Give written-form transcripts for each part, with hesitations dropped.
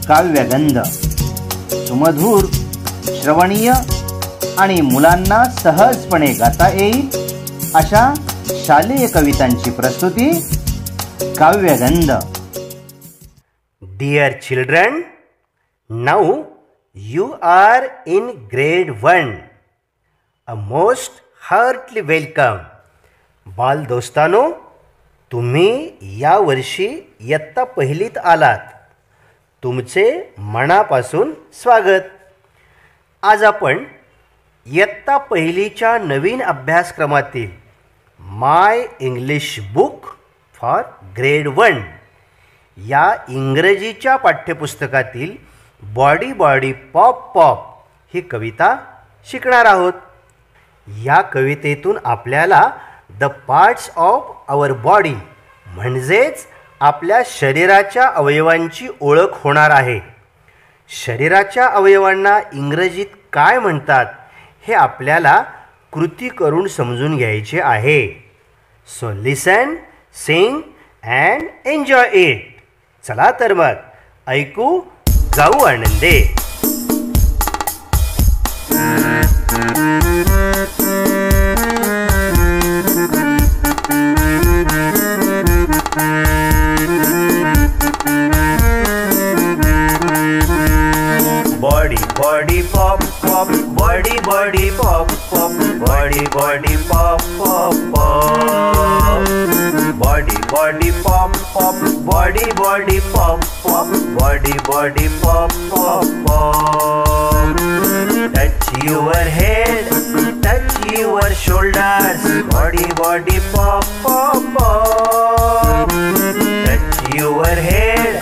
काव्यगंध सुमधुर, श्रवणीय आणि मुलांना सहजपणे गाता येईल अशा शालेय कवितांची प्रस्तुती काव्यगंध. Dear children, now you are in grade 1. A most heartily welcome. बाल दोस्तानो, तुम्ही या वर्षी इयत्ता पहिलीत आलात. तुमचे मनापासून स्वागत. आज आपण इयत्ता पहिलीच्या नवीन अभ्यासक्रमातील my English book for grade 1 या इंग्रजीच्या पाठ्यपुस्तकातील बॉडी बॉडी पॉप पॉप ही कविता शिकणार आहोत. या कवितेतून आपल्याला the parts of our body म्हणजेच आपल्या शरीराच्या अवयवांची ओळख होणार आहे. शरीराच्या अवयवांना इंग्रजीत काय म्हणतात हे आपल्याला कृती करून समजून घ्यायचे आहे. So listen, sing and enjoy it. चला तर मग ऐकू, गाऊ आनंदे. Body body pop pop, body body pop pop, body body pop pop pop, body body pop pop, body body pop pop, body body pop pop pop. Touch your head, touch your shoulders, body body pop pop pop. Touch your head,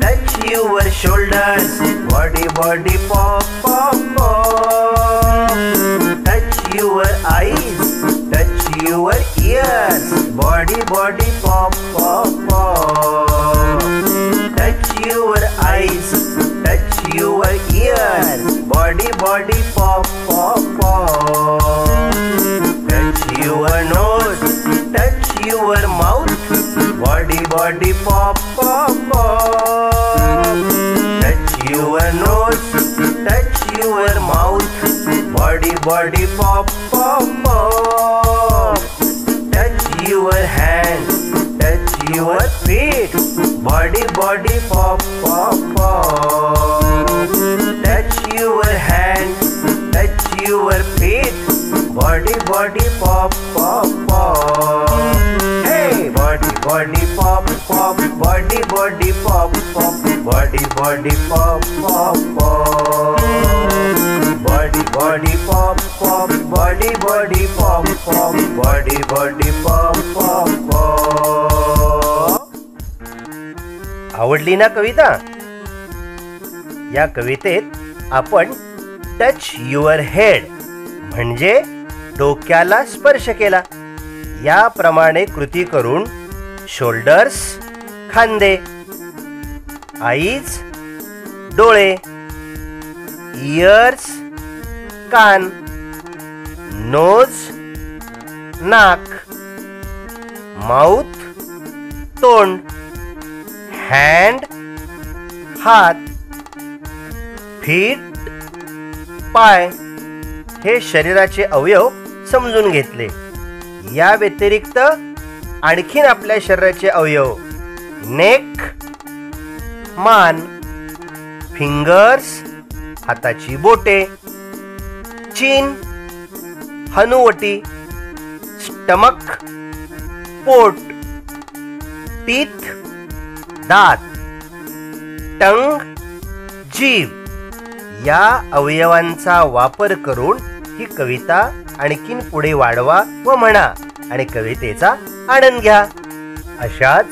touch your shoulders, body body pop pop pop. Touch your eyes, touch your ears, body body pop pop pop. Touch your eyes, touch your ears, body body pop pop pop. Touch your nose, touch your mouth, body body pop pop pop. Touch your nose, touch your mouth, body body pop pop pop. Touch your hand, touch your feet, body body pop pop pop. Touch your hand, touch your feet, body body pop pop pop. Hey, body body pop pop, body body pop pop, body body pop pop pop. Body body pop pop, body body pop pop, body body pop pop pop. आवडली ना कविता? या कवितेत आपण touch your head म्हणजे डोक्याला स्पर्श केला. याप्रमाणे कृती करून शोल्डर्स खांदे, आईज डोळे, इयर्स कान, नोज नाक, माउथ तोंड, हँड हात, फीट पाय हे शरीराचे अवयव समजून घेतले. या व्यतिरिक्त आणखीन आपल्या शरीराचे अवयव नेक, मान, फिंगर्स हाताची बोटे, चीन हनुवटी, स्टमक पोट, टीथ दात, टंग जीभ या अवयवांचा वापर करून ही कविता आणखीन पुढे वाढवा व म्हणा आणि कवितेचा आनंद घ्या. अशाच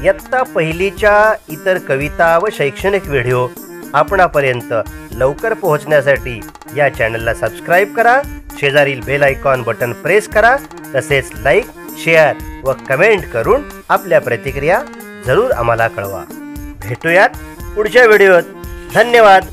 इयत्ता पहिलीच्या इतर कविता व शैक्षणिक व्हिडिओ आपणापर्यंत लवकर पोहोचण्यासाठी या चॅनलला सबस्क्राईब करा, शेजारील बेल आयकॉन बटन प्रेस करा, तसेच लाईक, शेअर व कमेंट करून आपल्या प्रतिक्रिया जरूर आम्हाला कळवा. भेटूयात पुढच्या व्हिडिओत. धन्यवाद.